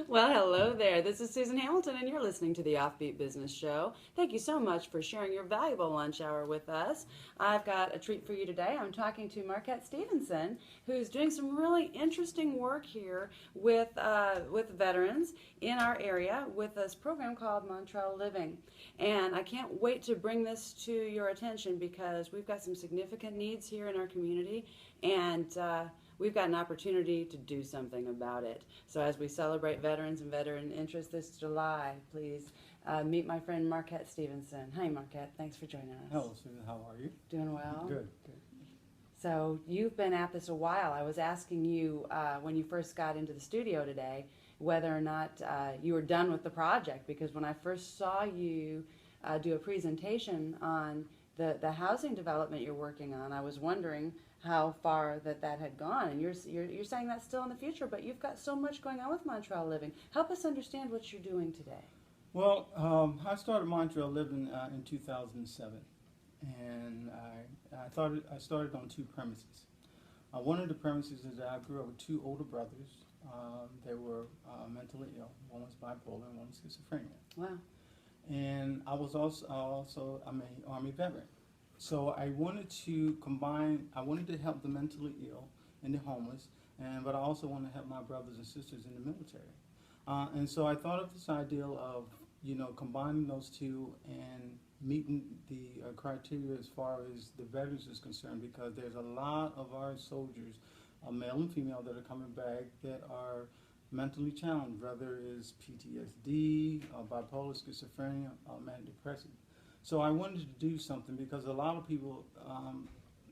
Well, hello there. This is Susan Hamilton, and you're listening to the Offbeat Business Show. Thank you so much for sharing your valuable lunch hour with us. I've got a treat for you today. I'm talking to Marquette Stevenson, who's doing some really interesting work here with veterans in our area with this program called Montrel Living. And I can't wait to bring this to your attention because we've got some significant needs here in our community, and we've got an opportunity to do something about it. So as we celebrate veterans and veteran interests this July, please meet my friend Marquette Stevenson. Hi, Marquette. Thanks for joining us. Hello, Susan. How are you? Doing well? Good, good. So you've been at this a while. I was asking you when you first got into the studio today whether or not you were done with the project, because when I first saw you do a presentation on the housing development you're working on, I was wondering how far that had gone, and you're saying that's still in the future, but you've got so much going on with Montrel Living. Help us understand what you're doing today. Well, I started Montrel Living in 2007, and I started on two premises. One of the premises is that I grew up with two older brothers. They were mentally ill. One was bipolar and one was schizophrenia. Wow. And I was also I'm an Army veteran. So I wanted to help the mentally ill and the homeless, but I also wanted to help my brothers and sisters in the military. And so I thought of this ideal of, combining those two and meeting the criteria as far as the veterans is concerned, because there's a lot of our soldiers, male and female, that are coming back that are mentally challenged, whether it's PTSD, bipolar, schizophrenia, manic depressive. So I wanted to do something because a lot of people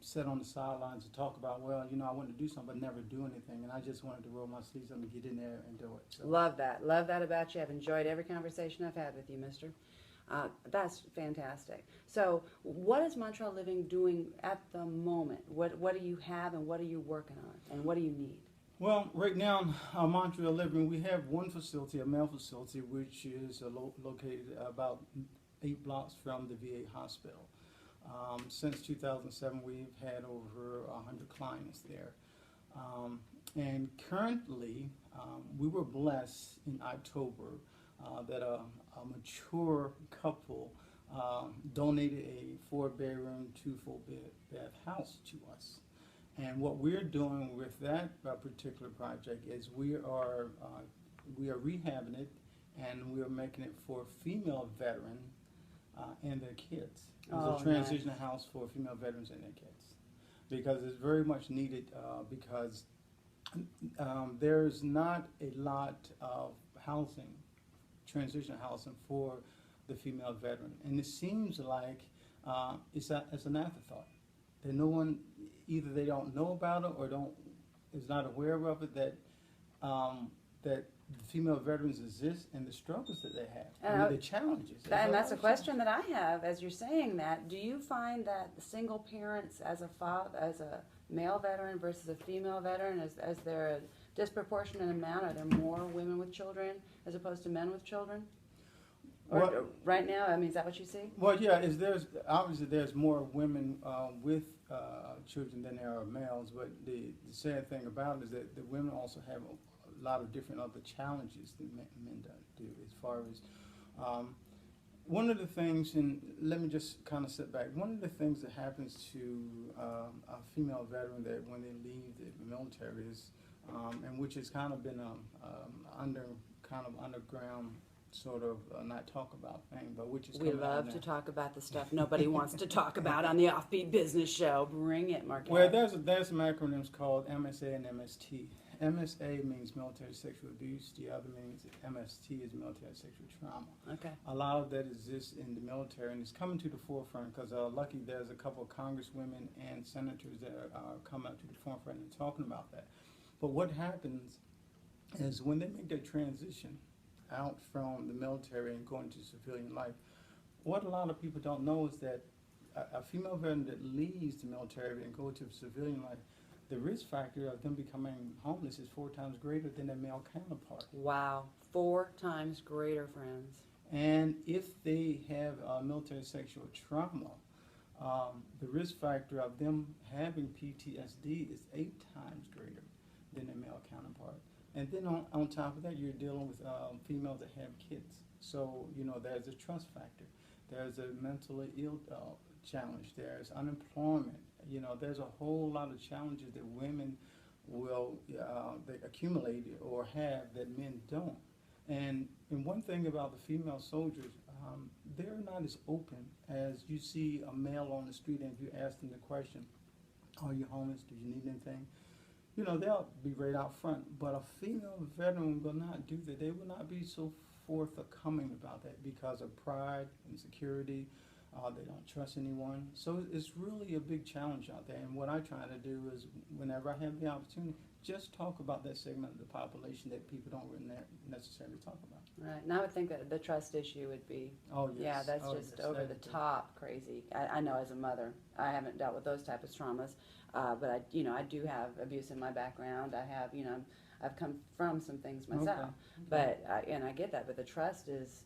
sit on the sidelines and talk about, well, I want to do something but never do anything, and I just wanted to roll my sleeves up and get in there and do it. So. Love that about you. I've enjoyed every conversation I've had with you, mister. That's fantastic. So what is Montrel Living doing at the moment? What do you have, and what are you working on, and what do you need? Well, right now, Montrel Living, we have one facility, a male facility, which is located about 8 blocks from the VA hospital. Since 2007, we've had over 100 clients there. And currently, we were blessed in October that a mature couple donated a 4-bedroom, 2 full bath house to us. And what we're doing with that particular project is we are rehabbing it, and we are making it for female veteran and their kids. It's a transitional house for female veterans and their kids, because it's very much needed, because there's not a lot of housing, transitional housing for the female veteran, and it seems like it's an afterthought. That no one, either they don't know about it or is not aware of it, that that female veterans exist and the struggles that they have, and the challenges. And that's a question that I have as you're saying that. Do you find that single parents, as a father, as a male veteran versus a female veteran, is there a disproportionate amount? Are there more women with children as opposed to men with children? Or right now, I mean, is that what you see? Well, yeah, obviously there's more women with children than there are males, but the sad thing about it is that the women also have a lot of different other challenges that men do, as far as one of the things, and let me just kind of sit back, one of the things that happens to a female veteran that when they leave the military is, and which has kind of been underground sort of not talk about thing, but which is we love to talk about the stuff nobody wants to talk about on the Offbeat Business Show. Bring it, Marquette. Well, there's some acronyms called MSA and MST. MSA means military sexual abuse. The other means MST is military sexual trauma. Okay. A lot of that exists in the military, and it's coming to the forefront because lucky there's a couple of congresswomen and senators that are coming up to the forefront and talking about that. But what happens is when they make that transition out from the military and going to civilian life, what a lot of people don't know is that a female veteran that leaves the military and goes to civilian life, the risk factor of them becoming homeless is 4 times greater than their male counterpart. Wow, 4 times greater, friends. And if they have military sexual trauma, the risk factor of them having PTSD is 8 times greater than their male counterpart. And then on top of that, you're dealing with females that have kids. So, there's a trust factor. There's a mentally ill challenge. There's unemployment. There's a whole lot of challenges that women will they accumulate or have that men don't. And one thing about the female soldiers, they're not as open as you see a male on the street, and if you ask them the question, are you homeless? Do you need anything? They'll be right out front. But a female veteran will not do that. They will not be so forthcoming about that because of pride and security. They don't trust anyone. So it's really a big challenge out there. And what I try to do is, whenever I have the opportunity, just talk about that segment of the population that people don't really necessarily talk about. Right. And I would think that the trust issue would be, Oh, yes. yeah, that's Oh, just yes, over that the is top crazy. I know as a mother, I haven't dealt with those type of traumas, but I do have abuse in my background. I have, I've come from some things myself, Okay. but and I get that. But the trust is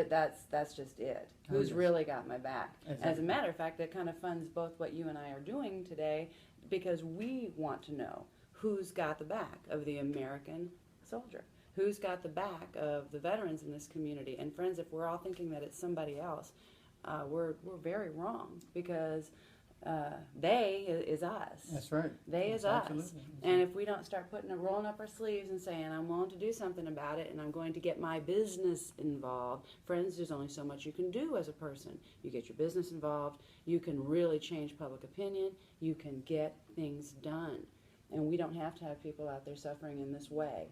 that's just it. Oh, Who's yes. really got my back? Exactly. As a matter of fact, that kind of funds both what you and I are doing today, because we want to know who's got the back of the American soldier. Who's got the back of the veterans in this community? And friends, if we're all thinking that it's somebody else, we're very wrong, because they is us. That's right. They is That's us. absolutely. And if we don't start rolling up our sleeves and saying, I'm willing to do something about it, and I'm going to get my business involved, friends, there's only so much you can do as a person. You get your business involved, you can really change public opinion, you can get things done. And we don't have to have people out there suffering in this way.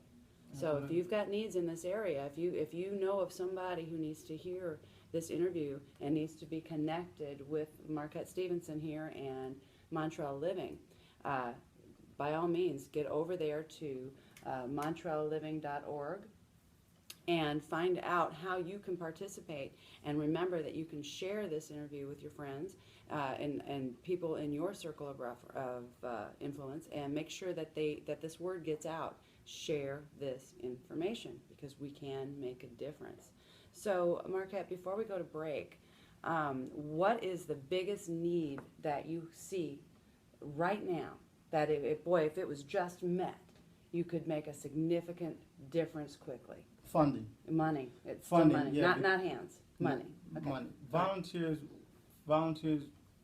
So if you've got needs in this area, if you know of somebody who needs to hear this interview and needs to be connected with Marquette Stevenson here and Montrel Living, by all means, get over there to montrelliving.org and find out how you can participate. And remember that you can share this interview with your friends and people in your circle of influence, and make sure that this word gets out. Share this information, because we can make a difference. So, Marquette, before we go to break, what is the biggest need that you see right now that if it was just met, you could make a significant difference quickly? Funding. Money. It's Funding, still money. yeah. Not hands. Money. Okay. Money. Volunteers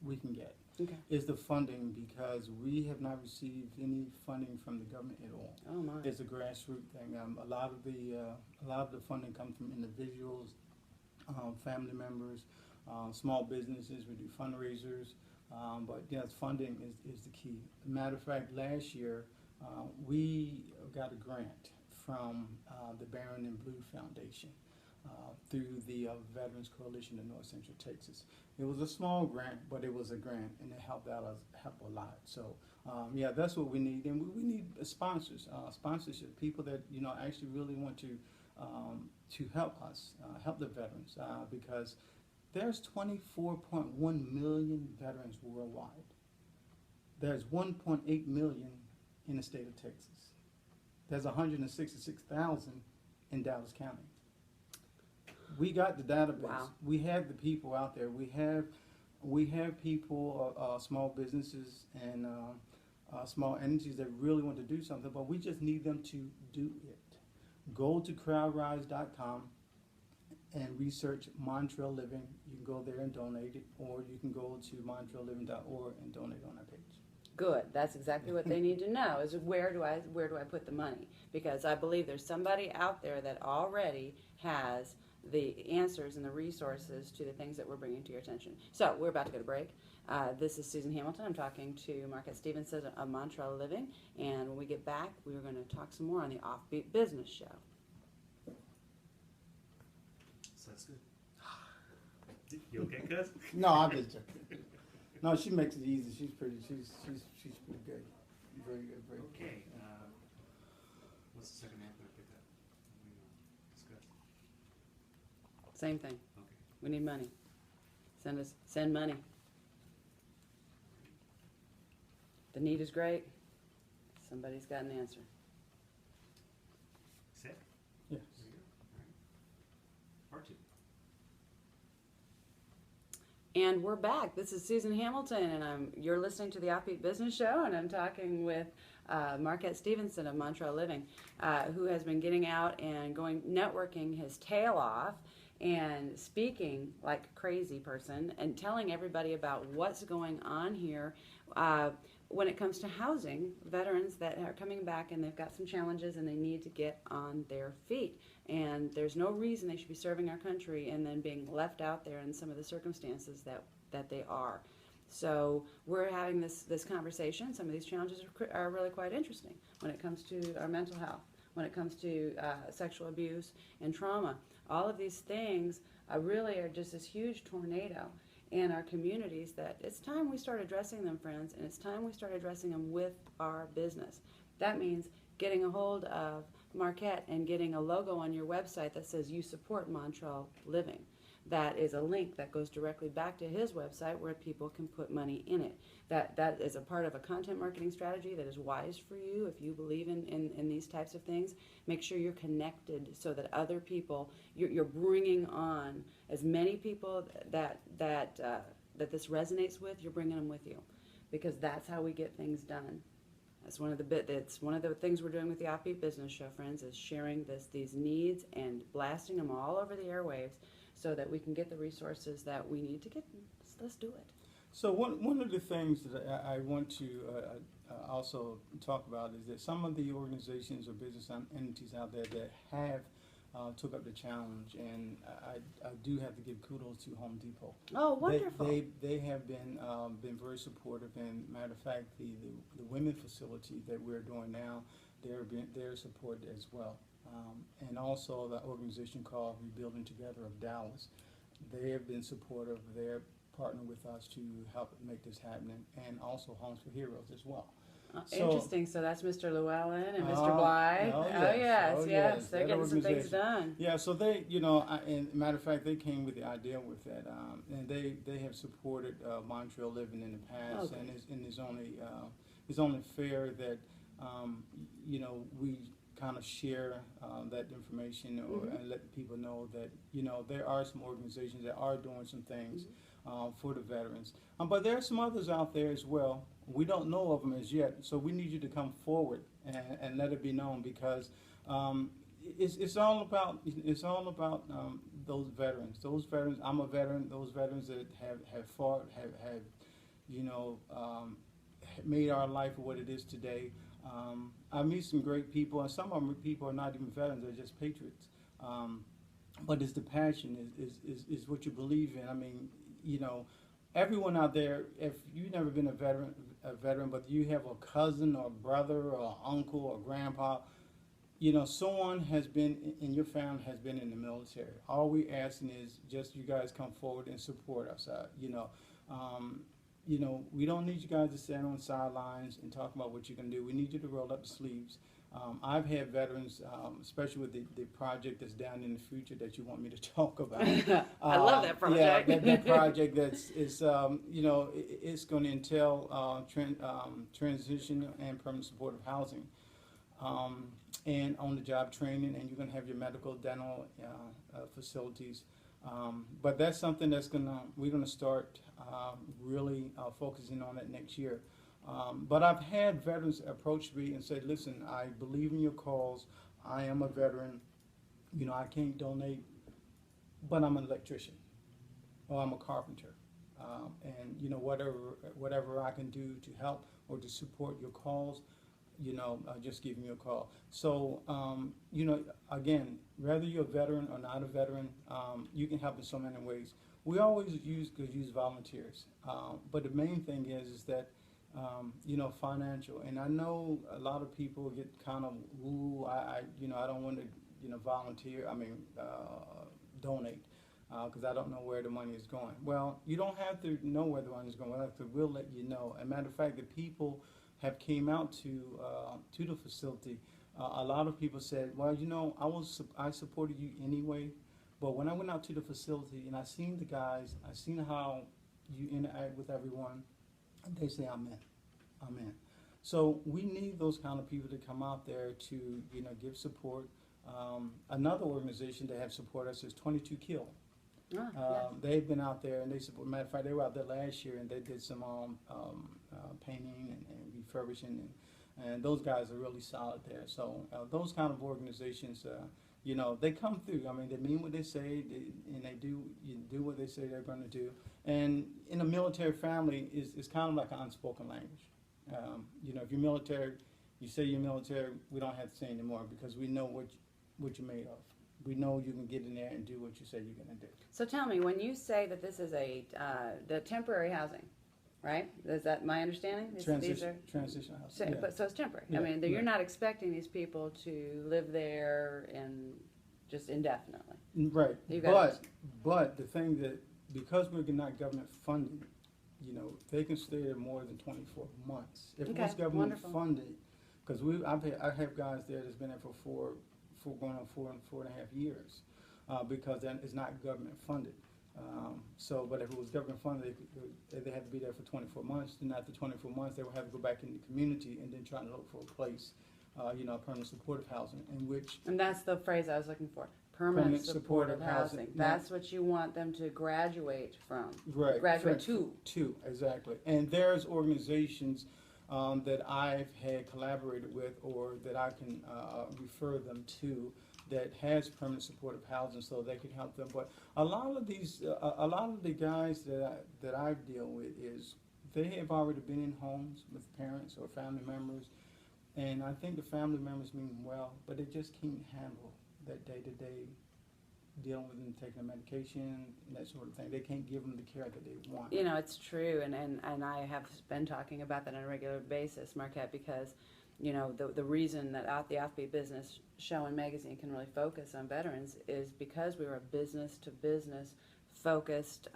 we can get. Okay. Is the funding, because we have not received any funding from the government at all. Oh my. It's a grassroots thing. A lot of the funding comes from individuals, family members, small businesses. We do fundraisers, but yes, funding is the key. Matter of fact, last year we got a grant from the Barron and Blue Foundation through the Veterans Coalition of North Central Texas. It was a small grant, but it was a grant, and it helped a lot. So, that's what we need, and we need sponsors, sponsorship, people that actually really want to help us, help the veterans, because there's 24.1 million veterans worldwide. There's 1.8 million in the state of Texas. There's 166,000 in Dallas County. We got the database. Wow. We have the people out there. We have people, small businesses and small entities that really want to do something, but we just need them to do it. Go to crowdrise.com and research Montrel Living. You can go there and donate it, or you can go to montrelliving.org and donate on our page. Good. That's exactly what they need to know, is where do I put the money? Because I believe there's somebody out there that already has the answers and the resources to the things that we're bringing to your attention. So we're about to go to break. This is Susan Hamilton. I'm talking to Marquette Stevenson of Montrel Living, and when we get back, we're going to talk some more on the Offbeat Business Show. So that's good. You okay, cuz? No, I'm just joking. No, she makes it easy. She's pretty good. Very good. Very good. Okay. What's the second half going to pick up? Discuss. Same thing. Okay. We need money. Send money. The need is great. Somebody's got an answer. Set? Yes. There you go. All right. Part two. And we're back. This is Susan Hamilton, and you're listening to the Offbeat Business Show, and I'm talking with Marquette Stevenson of Montrel Living, who has been getting out and going networking his tail off and speaking like a crazy person and telling everybody about what's going on here when it comes to housing veterans that are coming back and they've got some challenges and they need to get on their feet. And there's no reason they should be serving our country and then being left out there in some of the circumstances that they are. So we're having this conversation. Some of these challenges are really quite interesting when it comes to our mental health, when it comes to sexual abuse and trauma. All of these things really are just this huge tornado in our communities that it's time we start addressing them, friends, and it's time we start addressing them with our business. That means getting a hold of Marquette and getting a logo on your website that says you support Montrel Living. That is a link that goes directly back to his website where people can put money in it. That is a part of a content marketing strategy that is wise for you if you believe in these types of things. Make sure you're connected so that other people, you're bringing on as many people that this resonates with, you're bringing them with you, because that's how we get things done. That's one of the things we're doing with the Offbeat Business Show, friends, is sharing these needs and blasting them all over the airwaves so that we can get the resources that we need to get. Let's do it. So one of the things that I want to also talk about is that some of the organizations or business entities out there that have took up the challenge, and I do have to give kudos to Home Depot. Oh, wonderful! They have been very supportive, and matter of fact, the women facility that we're doing now, they're supported as well, and also the organization called Rebuilding Together of Dallas, they have been supportive. They're partnering with us to help make this happen, and also Homes for Heroes as well. Interesting. So that's Mr. Llewellyn and Mr. Blythe. Yes. They're getting some things done. Yeah. So they, and matter of fact, they came with the idea with that, and they have supported Montrel Living in the past, Okay. and it's only fair that we kind of share that information and let people know that there are some organizations that are doing some things for the veterans, but there are some others out there as well. We don't know of them as yet, so we need you to come forward and let it be known, because it's all about those veterans. Those veterans. I'm a veteran. Those veterans that have fought, have made our life what it is today. I meet some great people, and some of them people are not even veterans; they're just patriots. But it's the passion, is what you believe in. I mean, everyone out there, if you've never been a veteran, but you have a cousin or brother or uncle or grandpa, someone has been in your family has been in the military. All we asking is just you guys come forward and support us. We don't need you guys to stand on the sidelines and talk about what you can do. We need you to roll up the sleeves. I've had veterans, especially with the project that's down in the future that you want me to talk about. I love that project. Yeah, that project it's going to entail transition and permanent supportive housing, and on-the-job training, and you're going to have your medical, dental facilities. But that's something we're going to start really focusing on it next year. But I've had veterans approach me and say, listen, I believe in your cause. I am a veteran. I can't donate, but I'm an electrician or I'm a carpenter. And, whatever I can do to help or to support your cause, just give me a call. So, again, whether you're a veteran or not a veteran, you can help in so many ways. We always use volunteers. But the main thing is that financial. And I know a lot of people get kind of, I don't want to, volunteer. Donate, because I don't know where the money is going. Well, you don't have to know where the money is going. We'll let you know. As a matter of fact, the people have came out to the facility. A lot of people said, well, I supported you anyway. But when I went out to the facility and I seen the guys, I seen how you interact with everyone, they say, I'm in. So we need those kind of people to come out there to, give support. Another organization that have supported us is 22 Kill. They've been out there and they support. Matter of fact, they were out there last year and they did some painting and refurbishing, and those guys are really solid there. So those kind of organizations, they come through. I mean, they mean what they say, and they do what they say they're going to do. And in a military family, it's kind of like an unspoken language. If you're military, you say you're military, we don't have to say anymore because we know what you're made of. We know you can get in there and do what you say you're going to do. So tell me, when you say that this is the temporary housing, right? Is that my understanding? Transition house. So, Yeah. But so it's temporary. Yeah, I mean, you're right. not expecting these people to live there and just indefinitely. Right. You got But the thing that, because we're not government funded, they can stay there more than 24 months. If it was Okay, government wonderful. funded, because I have guys there that's been there for going on 4.5 years, because then it's not government funded. But if it was government funded, they had to be there for 24 months. Then after 24 months, they would have to go back in the community and then try to look for a place, permanent supportive housing, in which. And that's the phrase I was looking for. Permanent supportive housing. That's what you want them to graduate from. Right. Graduate to. Exactly. And there's organizations that I've had collaborated with or that I can refer them to that has permanent supportive housing so they can help them. But a lot of the guys that I deal with is they have already been in homes with parents or family members, and I think the family members mean well, but they just can't handle that day-to-day dealing with them, taking the medication and that sort of thing. They can't give them the care that they want. It's true, and I have been talking about that on a regular basis, Marquette, because the reason that the Offbeat Business Show and magazine can really focus on veterans is because we were a business-to-business focused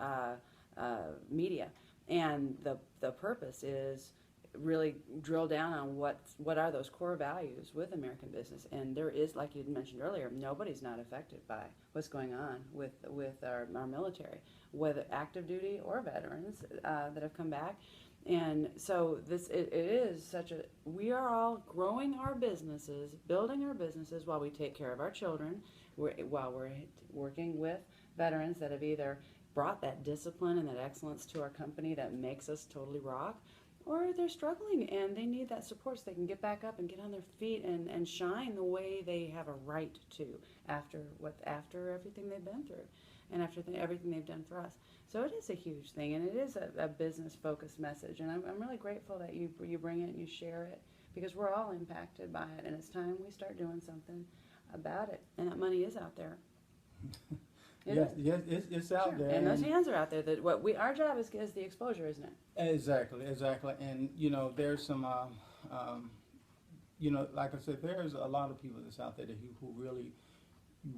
media, and the purpose is really drill down on what are those core values with American business. And there is, like you mentioned earlier, nobody's not affected by what's going on with our military, whether active duty or veterans that have come back. And so it is we are all growing our businesses, building our businesses while we take care of our children, while we're working with veterans that have either brought that discipline and that excellence to our company that makes us totally rock, or they're struggling and they need that support so they can get back up and get on their feet and shine the way they have a right to after everything they've been through and after everything they've done for us. So it is a huge thing, and it is a business-focused message, and I'm really grateful that you bring it and you share it, because we're all impacted by it, and it's time we start doing something about it, and that money is out there. Yes, it's out there. And those hands are out there. Our job is the exposure, isn't it? Exactly. And there's some, like I said, there's a lot of people that's out there who really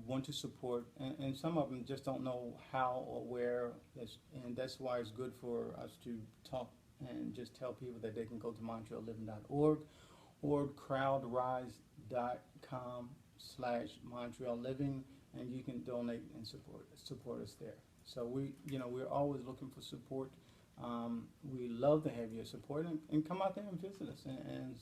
want to support, and some of them just don't know how or where. And that's why it's good for us to talk and just tell people that they can go to montrelliving.org or crowdrise.com/Montrel Living. And you can donate and support us there. So we're always looking for support. We love to have your support, and come out there and visit us and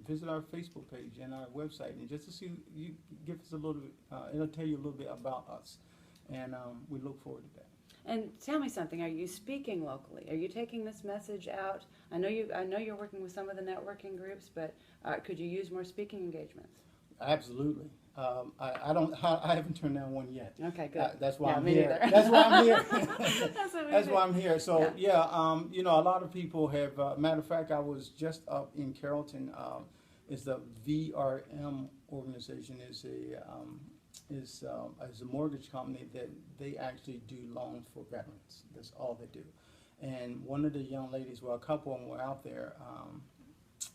visit our Facebook page and our website, and just to see you give us a little bit. It'll tell you a little bit about us, and we look forward to that. And tell me something. Are you speaking locally? Are you taking this message out? I know you're working with some of the networking groups, but could you use more speaking engagements? Absolutely. I haven't turned down one yet. Okay, good. That's why I'm me here. neither. That's why I'm here. That's why I'm here. So a lot of people have. Matter of fact, I was just up in Carrollton. It's the VRM organization. Is a mortgage company that they actually do loans for veterans. That's all they do. And one of the young ladies, a couple of them were out there.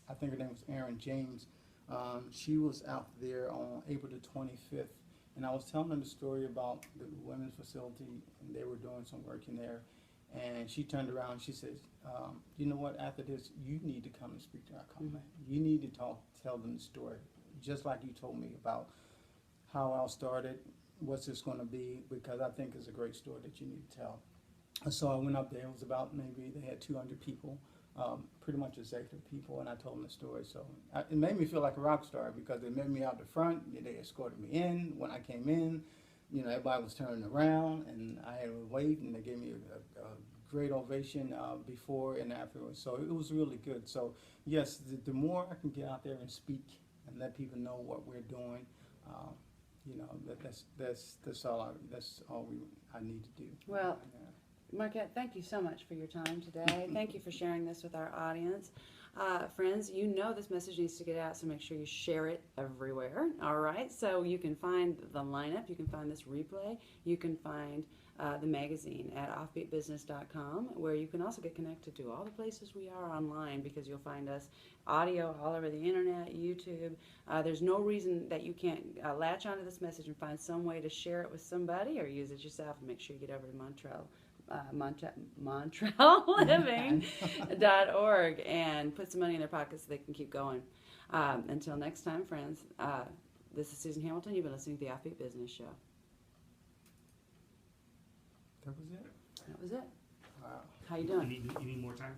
I think her name was Erin James. She was out there on April the 25th, and I was telling them the story about the women's facility, and they were doing some work in there. And she turned around and she says, you know what, after this, you need to come and speak to our company. Mm-hmm. You need to tell them the story, just like you told me about how I started, what's this going to be, because I think it's a great story that you need to tell. And so I went up there. It was about, maybe they had 200 people. Pretty much executive people, and I told them the story. So it made me feel like a rock star, because they met me out the front, they escorted me in when I came in, you know, everybody was turning around, and I had to wait, and they gave me a great ovation before and afterwards. So it was really good. So yes, the more I can get out there and speak and let people know what we're doing, you know, that's all I need to do. Well, Marquette, thank you so much for your time today. Thank you for sharing this with our audience. Friends, you know this message needs to get out, so make sure you share it everywhere. All right, so you can find the lineup, you can find this replay, you can find the magazine at offbeatbusiness.com, where you can also get connected to all the places we are online, because you'll find us audio all over the internet, YouTube. There's no reason that you can't latch onto this message and find some way to share it with somebody or use it yourself, and make sure you get over to MontrelLiving.org and put some money in their pockets so they can keep going. Until next time, friends, this is Susan Hamilton. You've been listening to the Offbeat Business Show. That was it? That was it. Wow. How you doing? You need more time?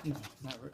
No, not really.